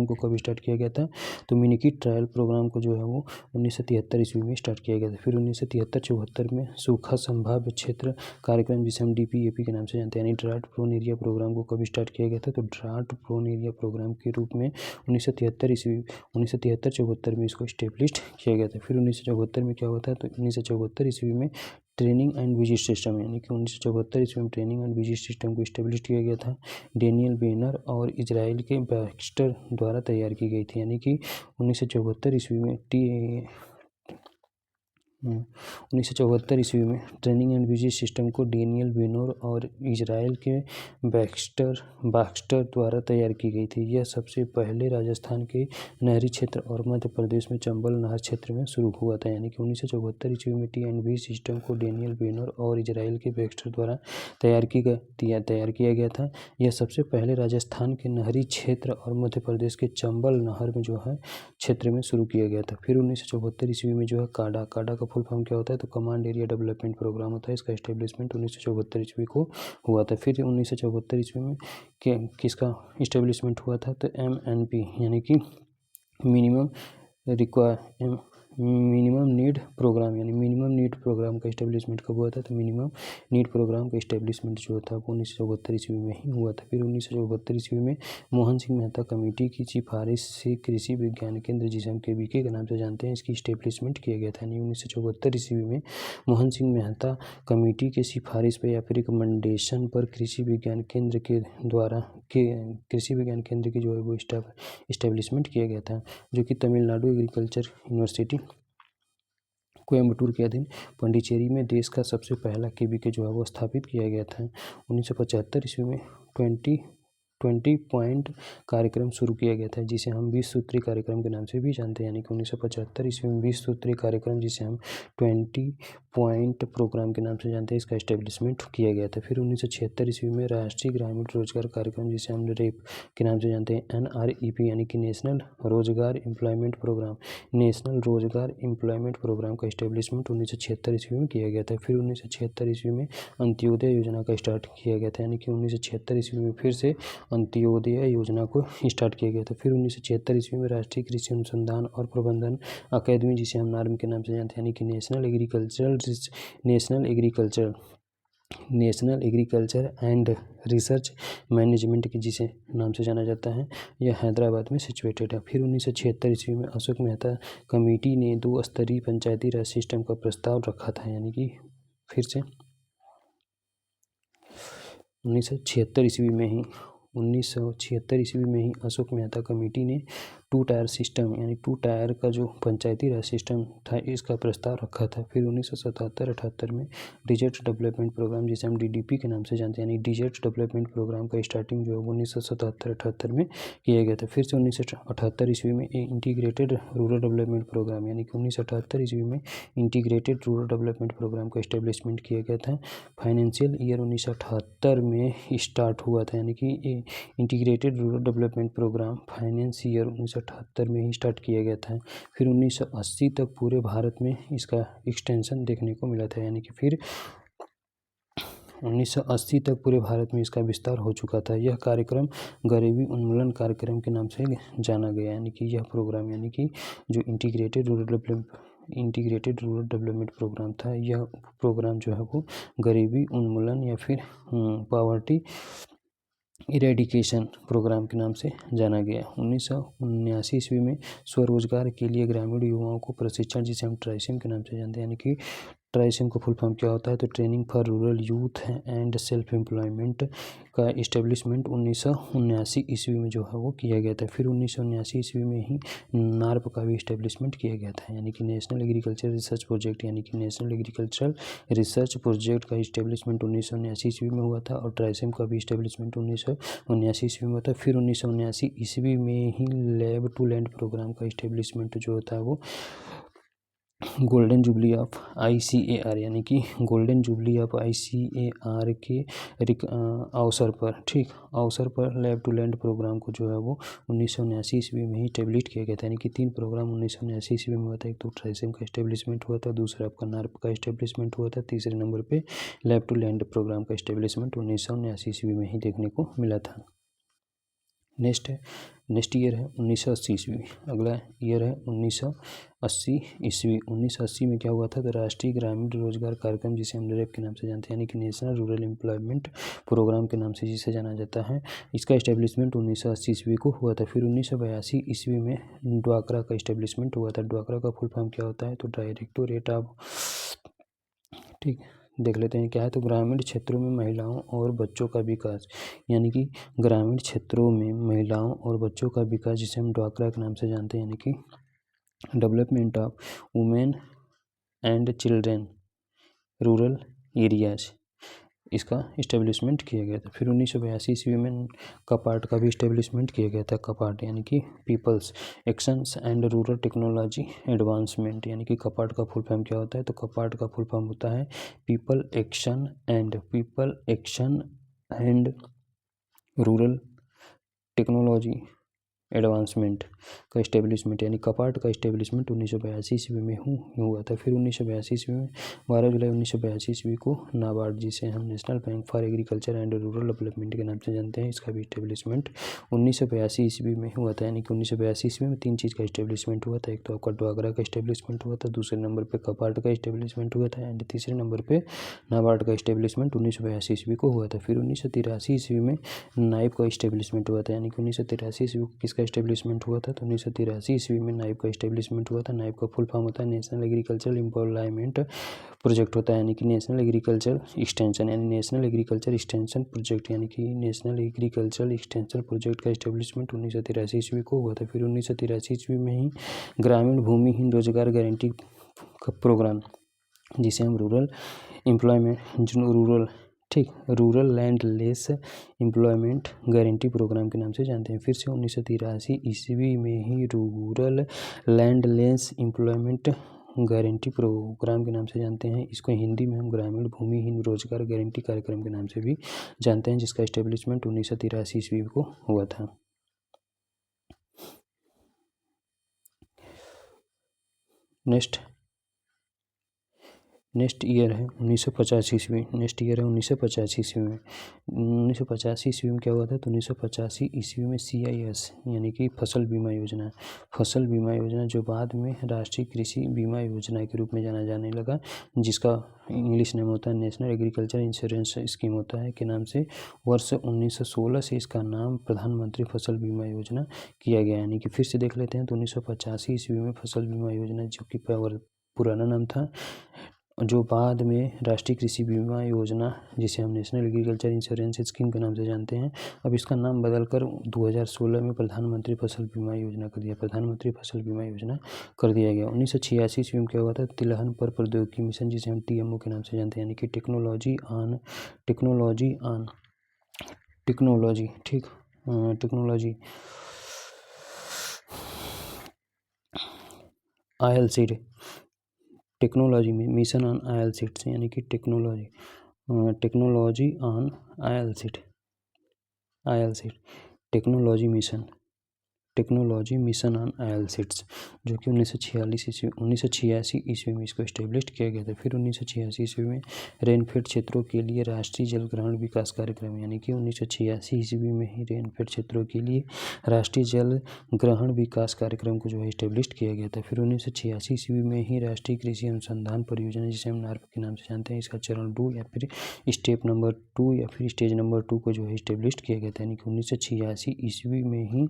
को कब स्टार्ट किया गया था, तो मिनीकेट ट्रायल प्रोग्राम को जो है वो 1973 ईस्वी में स्टार्ट किया गया था। फिर 1973-74 में सूखा संभाव्य क्षेत्र कार्यक्रम, जिसे हम DPAP के नाम से जानते हैं, यानी ड्राउट प्रोन एरिया प्रोग्राम को कब स्टार्ट किया गया था, तो ड्राउट प्रोन एरिया प्रोग्राम के रूप में 1973-74 में इसको स्टेब्लिश किया गया था। फिर 1974 में क्या हुआ था, तो 1974 ईस्वी में ट्रेनिंग एंड विजिट सिस्टम, यानी कि 1974 ईस्वी में ट्रेनिंग एंड विजिट सिस्टम को इस्टेब्लिश किया गया था। डेनियल बेनर और इजराइल के बैक्स्टर द्वारा तैयार की गई थी। यानी कि 1974 ईस्वी में 1974 ईस्वी में ट्रेनिंग एंड विजिट सिस्टम को डेनियल बेनोर और इजराइल के बैक्स्टर द्वारा तैयार की गई थी। यह सबसे पहले राजस्थान के नहरी क्षेत्र और मध्य प्रदेश में चंबल नहर क्षेत्र में शुरू हुआ था। यानी कि 1974 ईस्वी में TNV सिस्टम को डेनियल बेनोर और इजराइल के बैक्स्टर द्वारा तैयार किया गया था। यह सबसे पहले राजस्थान के नहरी क्षेत्र और मध्य प्रदेश के चंबल नहर में जो है क्षेत्र में शुरू किया गया था। फिर 1974 ईस्वी में जो है काडा का फुल फॉर्म क्या होता है, तो कमांड एरिया डेवलपमेंट प्रोग्राम होता है, इसका एस्टेब्लिशमेंट 1974 ईस्वी को हुआ था। फिर 1974 ईस्वी में किसका इस्टेब्लिशमेंट हुआ था, तो MNP यानी कि मिनिमम नीड प्रोग्राम, यानी मिनिमम नीड प्रोग्राम का इस्टेब्लिशमेंट कब हुआ था, तो मिनिमम नीड प्रोग्राम का इस्टेब्लिशमेंट जो था वो 1974 ईस्वी में ही हुआ था। फिर 1974 ईस्वी में मोहन सिंह मेहता कमेटी की सिफारिश से कृषि विज्ञान केंद्र, जिसे हम KVK के नाम से जानते हैं, इसकी इस्टेब्लिशमेंट किया गया था। यानी 1974 ईस्वी में मोहन सिंह मेहता कमेटी के सिफारिश पर या फिर रिकमेंडेशन पर कृषि विज्ञान केंद्र के द्वारा कृषि विज्ञान केंद्र की जो है वो इस्टेब्लिशमेंट किया गया था, जो कि तमिलनाडु एग्रीकल्चर यूनिवर्सिटी कोयम्बटूर के अधीन पांडिचेरी में देश का सबसे पहला KVK जो है वो स्थापित किया गया था। 1975 ईस्वी में 20 पॉइंट कार्यक्रम शुरू किया गया था, जिसे हम 20 सूत्री कार्यक्रम के नाम से भी जानते हैं। यानी कि 1975 ईस्वी में 20 सूत्री कार्यक्रम, जिसे हम 20 पॉइंट प्रोग्राम के नाम से जानते हैं, इसका एस्टेब्लिशमेंट किया गया था। फिर 1976 ईस्वी में राष्ट्रीय ग्रामीण रोजगार कार्यक्रम, जिसे हम REP के नाम से जानते हैं, NREP यानी कि नेशनल रोजगार एम्प्लॉयमेंट प्रोग्राम का एस्टेब्लिशमेंट 1976 ईस्वी में किया गया था। फिर 1976 ईस्वी में अंत्योदय योजना का स्टार्ट किया गया था। यानी कि 1976 ईस्वी में फिर से अंत्योदय योजना को स्टार्ट किया गया था। फिर 1976 ईस्वी में राष्ट्रीय कृषि अनुसंधान और प्रबंधन अकादमी, जिसे हम नार्म के नाम से जानते हैं, यानी कि national agriculture and research management की जिसे नाम से जाना जाता है, यह हैदराबाद में सिचुएटेड है। फिर 1976 ईस्वी में अशोक मेहता कमेटी ने 2 स्तरीय पंचायती राज सिस्टम का प्रस्ताव रखा था। यानी कि फिर से 1976 ईस्वी में ही अशोक मेहता कमेटी ने 2 टायर सिस्टम, यानी 2 टायर का जो पंचायती राज सिस्टम था, इसका प्रस्ताव रखा था। फिर 1977-78 में डिजिट डेवलपमेंट प्रोग्राम, जिसे हम DDP के नाम से जानते हैं, यानी डिजिट डेवलपमेंट प्रोग्राम का स्टार्टिंग जो है 1977-78 में किया गया था। फिर से 1978 ईस्वी में इंटीग्रेटेड रूरल डेवलपमेंट प्रोग्राम, यानी कि 1978 ईस्वी में इंटीग्रेटेड रूरल डेवलपमेंट प्रोग्राम का इस्टेब्लिशमेंट किया गया था। फाइनेंशियल ईयर 1978 में स्टार्ट हुआ था, यानी कि integrated rural development programme finance year 1978 में ही स्टार्ट किया गया था। फिर 1980 तक पूरे भारत में इसका एक्सटेंशन देखने को मिला था, यानी कि फिर 1980 तक पूरे भारत में इसका विस्तार हो चुका था। यह कार्यक्रम गरीबी उन्मूलन कार्यक्रम के नाम से जाना गया, यानी कि यह प्रोग्राम, यानी कि जो इंटीग्रेटेड रूरल डेवलपमेंट प्रोग्राम था, यह प्रोग्राम जो है वो गरीबी उन्मूलन या फिर पॉवर्टी इरेडिकेशन प्रोग्राम के नाम से जाना गया। 1979 ईस्वी में स्वरोजगार के लिए ग्रामीण युवाओं को प्रशिक्षण, जिसे हम ट्राइसिम के नाम से जानते हैं, यानी कि ट्राइसिम का फुल फॉर्म क्या होता है, तो training for rural youth and self employment का इस्टेब्लिशमेंट 1979 ईस्वी में जो है वो किया गया था। फिर 1979 ईस्वी में ही नार्प का भी इस्टेब्लिशमेंट किया गया था, यानी कि नेशनल एग्रीकल्चर रिसर्च प्रोजेक्ट, यानी कि नेशनल एग्रीकल्चरल रिसर्च प्रोजेक्ट का इस्टेब्लिशमेंट 1979 ईस्वी में हुआ था, और ट्राइसिम का भी इस्टेब्लिशमेंट 1979 ईस्वी में हुआ था। फिर 1979 ईस्वी में ही लैब टू लैंड प्रोग्राम का इस्टेब्लिशमेंट जो होता है वो गोल्डन जुबली ऑफ ICAR, यानी कि गोल्डन जुबली ऑफ ICAR के अवसर पर लैब टू लैंड प्रोग्राम को जो है वो 1979 ईस्वी में ही स्टेब्लिश किया गया था, यानी कि 3 प्रोग्राम 1979 ईस्वी में हुआ था। एक तो ट्राइसिम का इस्टेब्लिशमेंट हुआ था, दूसरा आपका नार्प का इस्टेब्लिशमेंट हुआ था, तीसरे नंबर पे लैब टू लैंड प्रोग्राम का इस्टेब्लिशमेंट 1979 ईस्वी में ही देखने को मिला था। नेक्स्ट ईयर है 1980 ईस्वी। अगला ईयर है 1980 ईस्वी। 1980 में क्या हुआ था, तो राष्ट्रीय ग्रामीण रोजगार कार्यक्रम, जिसे हम नरेगा के नाम से जानते हैं, यानी कि नेशनल रूरल एम्प्लॉयमेंट प्रोग्राम के नाम से जिसे जाना जाता है, इसका इस्टेब्लिशमेंट 1980 ईस्वी को हुआ था। फिर 1982 ईस्वी में ड्वाक्रा का इस्टेब्लिशमेंट हुआ था। ड्वाक्रा का फुल फॉर्म क्या होता है, तो डायरेक्टोरेट ऑफ, ठीक, देख लेते हैं क्या है, तो ग्रामीण क्षेत्रों में महिलाओं और बच्चों का विकास, यानी कि ग्रामीण क्षेत्रों में महिलाओं और बच्चों का विकास, जिसे हम ड्वाक्रा के नाम से जानते हैं, यानी कि development of women and children rural areas, इसका इस्टेब्लिशमेंट किया गया था। फिर 1982 ईस्वी में कपाट का भी इस्टेब्लिशमेंट किया गया था। कपाट यानी कि people's actions and rural technology advancement, यानी कि कपाट का फुल फॉर्म क्या होता है, तो कपाट का फुल फॉर्म होता है people action and rural technology advancement का इस्टेब्लिशमेंट, यानी कपाट का इस्टेब्लिशमेंट 1982 ईस्वी में हुआ था। फिर 1982 ईस्वी में 12 जुलाई 1982 ईस्वी को नाबार्ड, जिसे हम national bank for agriculture and rural development के नाम से जानते हैं, इसका भी इस्टेब्लिशमेंट 1982 ईस्वी में हुआ था। यानी कि 1982 ईस्वी में 3 चीज़ का इस्टेब्लिशमेंट हुआ था। एक तो आपका ड्वाक्रा का इस्टेब्लिशमेंट हुआ था, दूसरे नंबर पर कपाट का इस्टेब्लिशमेंट हुआ था, एंड तीसरे नंबर पर नाबार्ड का इस्टेब्लिशमेंट 1982 ईस्वी को हुआ था। फिर 1983 ईस्वी में नाइब का इस्टेब्लिशमेंट हुआ था, यानी कि 1983 ईस्वी को किसका इस्टेब्लिशमेंट हुआ था, तो 1983 ईस्वी में नाइब का इस्टेब्लिशमेंट हुआ था। नाइब का फुल फॉर्म होता है नेशनल एग्रीकल्चर एम्प्लॉयमेंट प्रोजेक्ट होता है, यानी कि नेशनल एग्रीकल्चर एक्सटेंशन, यानी नेशनल एग्रीकल्चर एक्सटेंशन प्रोजेक्ट, यानी कि नेशनल एग्रीकल्चर एक्सटेंशन प्रोजेक्ट का इस्टेब्लिशमेंट 1983 ईस्वी को हुआ था। फिर 1983 ईस्वी में ही ग्रामीण भूमिहीन रोजगार गारंटी प्रोग्राम, जिसे हम rural employment rural landless employment guarantee programme के नाम से जानते हैं। फिर से 1983 ईस्वी में ही rural landless employment guarantee programme के नाम से जानते हैं। इसको हिंदी में हम ग्रामीण भूमिहीन रोजगार गारंटी कार्यक्रम के नाम से भी जानते हैं, जिसका इस्टेब्लिशमेंट 1983 ईस्वी को हुआ था। नेक्स्ट ईयर है 1950 ईस्वी। नेक्स्ट ईयर है 1950 ईस्वी में। 1950 ईस्वी में क्या हुआ था, तो 1985 ईस्वी में CIS, यानी कि फसल बीमा योजना, जो बाद में राष्ट्रीय कृषि बीमा योजना के रूप में जाना जाने लगा, जिसका इंग्लिश नेम होता है नेशनल एग्रीकल्चर इंश्योरेंस स्कीम होता है, के नाम से वर्ष 1916 से इसका नाम प्रधानमंत्री फसल बीमा योजना किया गया। यानी कि फिर से देख लेते हैं, तो 1985 ईस्वी में फसल बीमा योजना, जो कि पुराना नाम था, जो बाद में राष्ट्रीय कृषि बीमा योजना, जिसे हम नेशनल एग्रीकल्चर इंश्योरेंस स्कीम के नाम से जानते हैं, अब इसका नाम बदलकर 2016 में प्रधानमंत्री फसल बीमा योजना कर दिया गया। 1986 ईस्वी में क्या हुआ था, तिलहन पर प्रौद्योगिकी मिशन, जिसे हम TMO के नाम से जानते हैं, यानी कि टेक्नोलॉजी आयल सीड टेक्नोलॉजी में मिशन ऑन आयल सीड्स, यानी कि technology on oil seed ILCIT technology mission on ILCITS, जो कि 1986 ईस्वी में इसको इस्टेब्लिश किया गया था। फिर 1986 ईस्वी में रेनफेड क्षेत्रों के लिए राष्ट्रीय जल ग्रहण विकास कार्यक्रम, यानी कि 1986 ईस्वी में ही रेनफेड क्षेत्रों के लिए राष्ट्रीय जल ग्रहण विकास कार्यक्रम को जो है इस्टेब्लिश किया गया था। फिर 1986 ईस्वी में ही राष्ट्रीय कृषि अनुसंधान परियोजना, जिसे हम नार्प के नाम से जानते हैं, इसका चरण 2 या फिर स्टेप नंबर 2 या फिर स्टेज नंबर 2 को जो है इस्टेब्लिश किया गया था। यानी कि 1986 ईस्वी में ही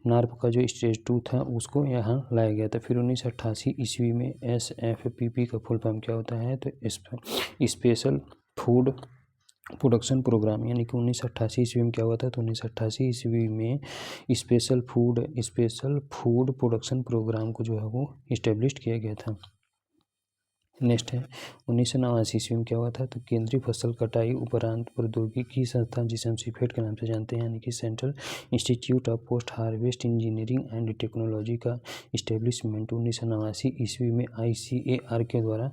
नार्प का जो स्टेज 2 था उसको यहाँ लाया गया था। फिर 1988 ईस्वी में SFPP का फुल फॉर्म क्या होता है, तो स्पेशल फूड प्रोडक्शन प्रोग्राम, यानी कि 1988 ईस्वी में क्या हुआ था, तो 1988 ईस्वी में स्पेशल फूड प्रोडक्शन प्रोग्राम को जो है वो इस्टेब्लिश किया गया था। नेक्स्ट है 1989 ईस्वी में क्या हुआ था, तो केंद्रीय फसल कटाई उपरांत प्रौद्योगिकी संस्थान, जिसे हम सिफेट के नाम से जानते हैं, यानी कि central institute of post harvest engineering and technology का इस्टेब्लिशमेंट 1989 ईस्वी में ICAR के द्वारा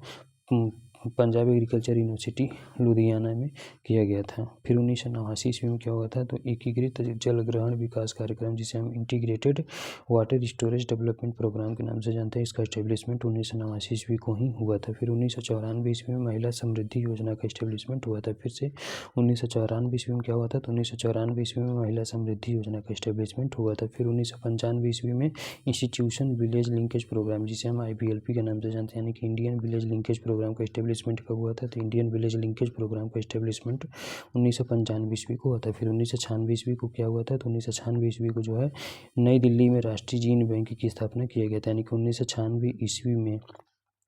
पंजाब एग्रीकल्चर यूनिवर्सिटी लुधियाना में किया गया था। फिर 1989 ईस्वी में क्या हुआ था, तो एकीकृत जल ग्रहण विकास कार्यक्रम, जिसे हम integrated water storage development programme के नाम से जानते हैं, इसका इस्टेब्लिशमेंट 1989 ईस्वी को ही हुआ था। फिर 1994 ईस्वी में महिला समृद्धि योजना का इस्टेब्लिशमेंट हुआ था। फिर से 1994 ईस्वी में क्या हुआ था, तो 1994 ईस्वी में महिला समृद्धि योजना का इस्टेब्लिशमेंट हुआ था। फिर 1995 ईस्वी में इंस्टीट्यूशन विलेज लिंकेज प्रोग्राम, जिसे हम IVLP के नाम से जानते हैं, यानी कि इंडियन विलेज लिंकेज प्रोग्राम का इस्टेब्लिशमेंट कब हुआ था, तो इंडियन विलेज लिंकेज प्रोग्राम का इस्टेब्लिशमेंट 1995 ईस्वी को हुआ था। फिर 1996 ईस्वी को क्या हुआ था, तो 1996 ईस्वी को जो है नई दिल्ली में राष्ट्रीय जीन बैंक की स्थापना किया गया था। यानी कि 1996 ईस्वी में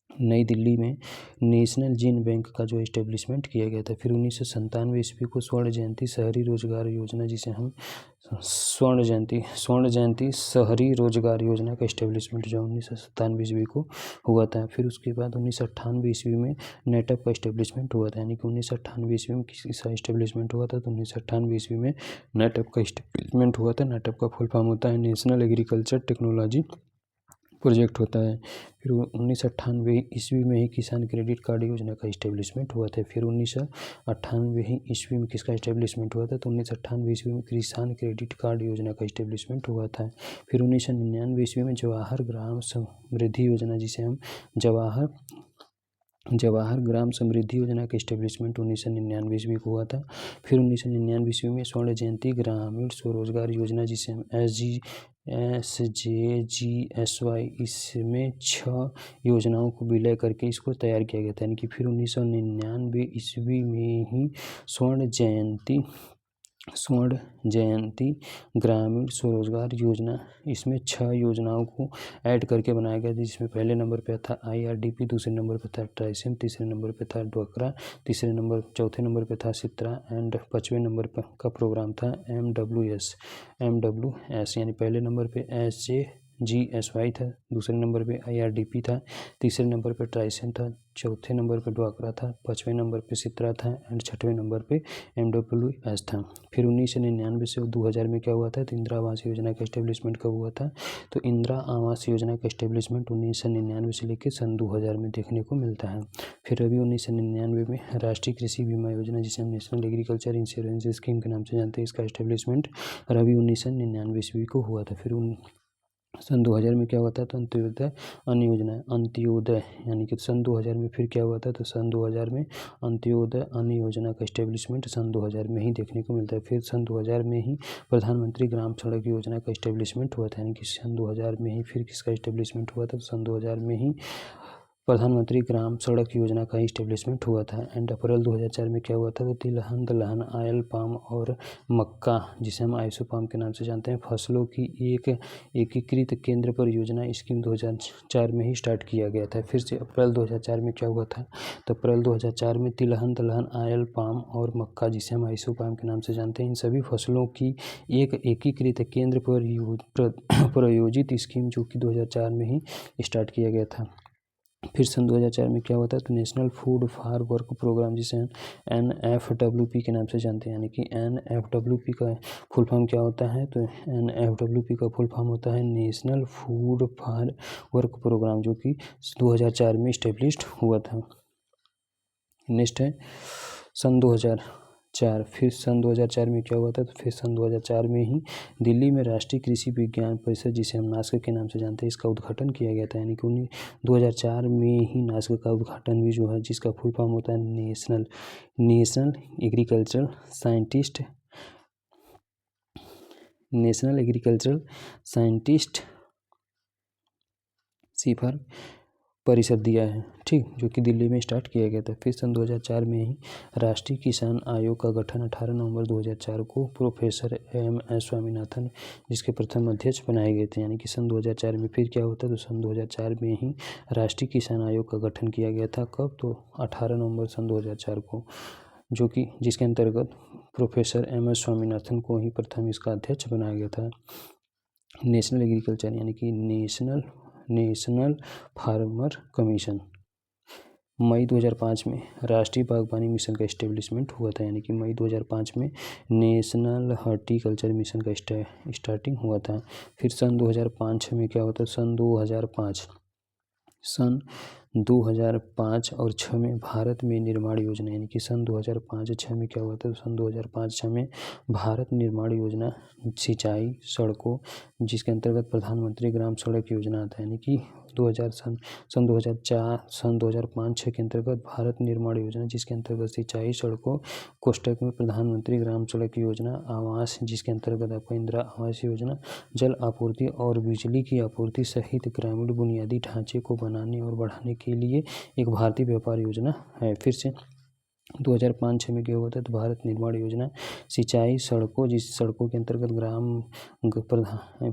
नई दिल्ली में नेशनल जीन बैंक का जो इस्टेब्लिशमेंट किया गया था। फिर 1997 ईस्वी को स्वर्ण जयंती शहरी रोजगार योजना, जिसे हम स्वर्ण जयंती शहरी रोजगार योजना का इस्टेब्लिशमेंट जो 1997 ईस्वी को हुआ था। फिर उसके बाद 1998 ईस्वी में नेटअप का इस्टेब्लिशमेंट हुआ था। यानी कि 1998 ईस्वी में किसका इस्टेब्लिशमेंट हुआ था, तो 1998 ईस्वी में नेटअप का इस्टेब्लिशमेंट हुआ था। नेटअप का फुल फॉर्म होता है नेशनल एग्रीकल्चर टेक्नोलॉजी प्रोजेक्ट होता है। फिर 1998 ईस्वी में ही किसान क्रेडिट कार्ड योजना का इस्टेब्लिशमेंट हुआ था। फिर 1998 ईस्वी में किसका इस्टेब्लिशमेंट हुआ था, तो 1998 ईस्वी में किसान क्रेडिट कार्ड योजना का इस्टेब्लिशमेंट हुआ था। फिर 1999 ईस्वी में जवाहर ग्राम समृद्धि योजना, जिसे हम जवाहर ग्राम समृद्धि योजना का इस्टेब्लिशमेंट 1999 ईस्वी को हुआ था। फिर 1999 ईस्वी में स्वर्ण जयंती ग्रामीण स्वरोजगार योजना, जिसे हम SJGSY, इसमें 6 योजनाओं को विलय करके इसको तैयार किया गया था। यानी कि फिर 1999 ईस्वी में ही स्वर्ण जयंती ग्रामीण स्वरोजगार योजना, इसमें 6 योजनाओं को ऐड करके बनाया गया, जिसमें पहले नंबर पे था IRDP, दूसरे नंबर पे था ट्राइसिम, तीसरे नंबर पे था ड्वाक्रा, चौथे नंबर पे था सित्रा एंड 5वें नंबर पर का प्रोग्राम था MWS, यानी पहले नंबर पे SJGSY था, दूसरे नंबर पे IRDP था, तीसरे नंबर पे ट्राइसिम था, चौथे नंबर पे ड्वाक्रा था, 5वें नंबर पे सित्रा था एंड 6वें नंबर पे MWS था। फिर 1999 से 2000 में क्या हुआ था, तो इंदिरा आवास योजना का इस्टेब्लिशमेंट कब हुआ था, तो इंदिरा आवास योजना का इस्टेब्लिशमेंट 1999 से लेकर सन 2000 में देखने को मिलता है। फिर अभी 1999 में राष्ट्रीय कृषि बीमा योजना, जिसे हम नेशनल एग्रीकल्चर इंश्योरेंस स्कीम के नाम से जानते हैं, इसका इस्टेब्लिशमेंट अभी 1999 ईस्वी को हुआ था। फिर सन 2000 में क्या हुआ था, तो अंत्योदय, यानी कि सन 2000 में फिर क्या हुआ था, तो सन 2000 में अंत्योदय अन्न योजना का इस्टेब्लिशमेंट सन 2000 में ही देखने को मिलता है। फिर सन 2000 में ही प्रधानमंत्री ग्राम सड़क योजना का इस्टेब्लिशमेंट हुआ था। यानी कि सन 2000 में ही फिर किसका इस्टेब्लिशमेंट हुआ था, तो सन 2000 में ही प्रधानमंत्री ग्राम सड़क योजना का इस्टेब्लिशमेंट हुआ था। एंड अप्रैल 2004 में क्या हुआ था, तो तिलहन दलहन आयल पाम और मक्का, जिसे हम आइसोपाम के नाम से जानते हैं, फसलों की एक एकीकृत केंद्र परियोजना स्कीम 2004 में ही स्टार्ट किया गया था। फिर से अप्रैल 2004 में क्या हुआ था, तो अप्रैल 2004 में तिलहन दलहन आयल पाम और मक्का, जिसे हम आइसोपाम के नाम से जानते हैं, इन सभी फसलों की एक एकीकृत केंद्र प्रायोजित स्कीम जो कि 2004 में ही स्टार्ट किया गया था। फिर सन 2004 में क्या हुआ था, तो national food for work programme, जिसे हम NFWP के नाम से जानते हैं, यानी कि NFWP का फुल फॉर्म क्या होता है, तो NFWP का फुल फॉर्म होता है national food for work programme, जो कि 2004 में इस्टेब्लिश्ड हुआ था। नेक्स्ट है सन 2004 2004 फिर सन 2004 में क्या हुआ था, तो फिर सन 2004 में ही दिल्ली में राष्ट्रीय कृषि विज्ञान परिषद, जिसे हम नास्क के नाम से जानते हैं, इसका उद्घाटन किया गया था। यानी कि 2004 में ही नास्क का उद्घाटन भी जो है, जिसका फुल फॉर्म होता है नेशनल एग्रीकल्चरल साइंटिस्ट सीफर परिषद दिया है, ठीक, जो कि दिल्ली में स्टार्ट किया गया था। फिर सन 2004 में ही राष्ट्रीय किसान आयोग का गठन 18 नवंबर 2004 को प्रोफेसर एम.एस. स्वामीनाथन, जिसके प्रथम अध्यक्ष बनाए गए थे। यानी कि सन 2004 में फिर क्या होता है, तो सन 2004 में ही राष्ट्रीय किसान आयोग का गठन किया गया था। कब, तो 18 नवंबर सन 2004 को, जो कि जिसके अंतर्गत प्रोफेसर एम.एस. स्वामीनाथन को ही प्रथम इसका अध्यक्ष बनाया गया था। नेशनल एग्रीकल्चर यानी कि नेशनल फार्मर कमीशन। मई 2005 में राष्ट्रीय बागवानी मिशन का इस्टेब्लिशमेंट हुआ था। यानी कि मई 2005 में नेशनल हॉर्टिकल्चर मिशन का स्टार्टिंग हुआ था। फिर सन 2005 में क्या होता है, सन 2005 और 6 में भारत में निर्माण योजना। यानी कि सन 2005-6 में क्या हुआ था, सन 2005-6 में भारत निर्माण योजना, सिंचाई, सड़कों, जिसके अंतर्गत प्रधानमंत्री ग्राम सड़क योजना आता है। यानी कि सन 2005-6 के अंतर्गत भारत निर्माण योजना, जिसके अंतर्गत सिंचाई, सड़कों, कोष्टक में प्रधानमंत्री ग्राम सड़क योजना, आवास, जिसके अंतर्गत आपका इंदिरा आवास योजना, जल आपूर्ति और बिजली की आपूर्ति सहित ग्रामीण बुनियादी ढांचे को बनाने और बढ़ाने के लिए एक भारतीय व्यापार योजना है। फिर से 2005-6 में क्या हुआ था, तो भारत निर्माण योजना, सिंचाई, सड़कों, जिस सड़कों के अंतर्गत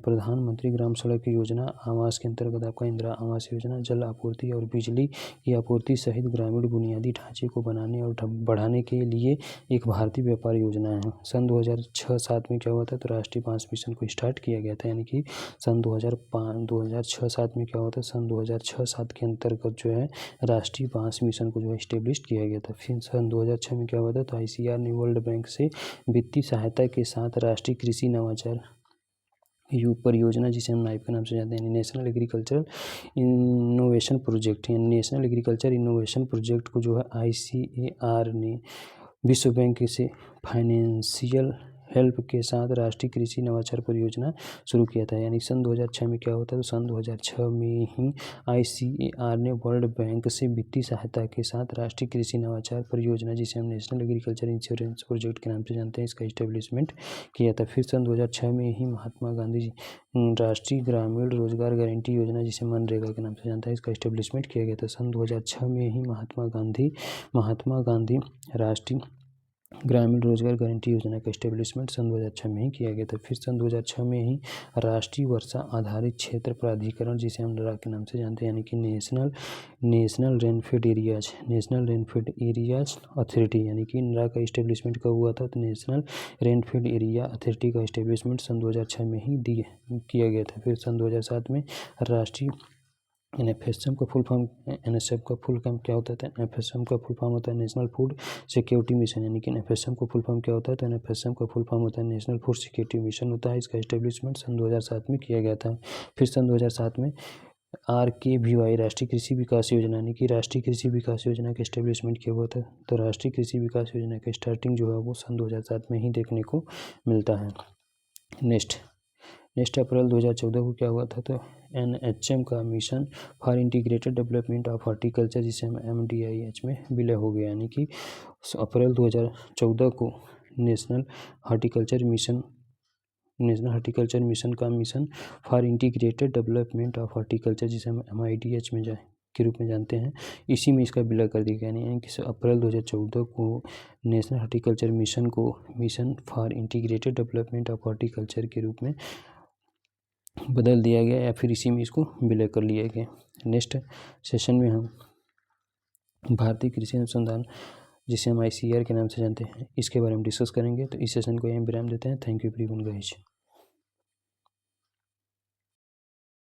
प्रधानमंत्री ग्राम सड़क योजना, आवास के अंतर्गत आपका इंदिरा आवास योजना, जल आपूर्ति और बिजली की आपूर्ति सहित ग्रामीण बुनियादी ढांचे को बनाने और बढ़ाने के लिए एक भारतीय व्यापार योजना है। सन 2006-7 में क्या हुआ था, तो राष्ट्रीय बांस मिशन को स्टार्ट किया गया था। यानी कि सन 2006-7 में क्या हुआ था, सन 2006-7 के अंतर्गत जो है राष्ट्रीय बांस मिशन को जो है स्टेब्लिश किया गया था। फिर सन 2006 में क्या हुआ था, तो ICAR ने वर्ल्ड बैंक से वित्तीय सहायता के साथ राष्ट्रीय कृषि नवाचार परियोजना, जिसे हम नाइप के नाम से जानते हैं, नेशनल एग्रीकल्चर इनोवेशन प्रोजेक्ट, यानी नेशनल एग्रीकल्चर इनोवेशन प्रोजेक्ट को जो है ICAR ने विश्व बैंक से फाइनेंशियल हेल्प के साथ राष्ट्रीय कृषि नवाचार परियोजना शुरू किया था। यानी सन 2006 में क्या होता है, तो सन 2006 में ही ICAR ने वर्ल्ड बैंक से वित्तीय सहायता के साथ राष्ट्रीय कृषि नवाचार परियोजना, जिसे हम नेशनल एग्रीकल्चर इंश्योरेंस प्रोजेक्ट के नाम से जानते हैं, इसका इस्टेब्लिशमेंट किया था। फिर सन 2006 में ही महात्मा गांधी राष्ट्रीय ग्रामीण रोजगार गारंटी योजना, जिसे मनरेगा के नाम से जानते हैं, इसका इस्टेब्लिशमेंट किया गया था। सन 2006 में ही महात्मा गांधी राष्ट्रीय ग्रामीण रोजगार गारंटी योजना का इस्टेब्लिशमेंट सन 2006 में ही किया गया था। फिर सन 2006 में ही राष्ट्रीय वर्षा आधारित क्षेत्र प्राधिकरण, जिसे हम नरेगा के नाम से जानते हैं, यानी कि नेशनल रेनफेड एरियाज अथॉरिटी, यानी कि नरेगा का इस्टेब्लिशमेंट कब हुआ था, तो नेशनल रेनफेड एरिया अथॉरिटी का इस्टेब्लिशमेंट सन 2006 में ही किया गया था। फिर सन 2007 में राष्ट्रीय NFSM का फुल फॉर्म, NSF का फुल फॉर्म क्या होता है, NFSM का फुल फॉर्म होता है नेशनल फूड सिक्योरिटी मिशन। यानी कि NFSM का फुल फॉर्म क्या होता है, तो NFSM का फुल फॉर्म होता है नेशनल फूड सिक्योरिटी मिशन होता है। इसका इस्टेब्लिशमेंट सन 2007 में किया गया था। फिर सन 2007 में RKVY राष्ट्रीय कृषि विकास योजना, यानी कि राष्ट्रीय कृषि विकास योजना का इस्टेब्लिशमेंट किया हुआ था। तो राष्ट्रीय कृषि विकास योजना का स्टार्टिंग जो है वो सन 2007 में ही देखने को मिलता है। नेक्स्ट अप्रैल 2014 को क्या हुआ था, तो NHM का mission for integrated development of horticulture, जिसे हम MDIH में विलय हो गया। यानी कि अप्रैल 2014 को नेशनल हॉर्टिकल्चर मिशन का mission for integrated development of horticulture, जिसे हम MIDH में के रूप में जानते हैं, इसी में इसका विलय कर दिया गया। यानी कि अप्रैल 2014 को नेशनल हॉर्टिकल्चर मिशन को mission for integrated development of horticulture के रूप में बदल दिया गया, या फिर इसी में इसको विलय कर लिया गया। नेक्स्ट सेशन में हम भारतीय कृषि अनुसंधान, जिसे हम ICAR के नाम से जानते हैं, इसके बारे में डिस्कस करेंगे। तो इस सेशन को यहीं विराम देते हैं। Thank you everyone guys.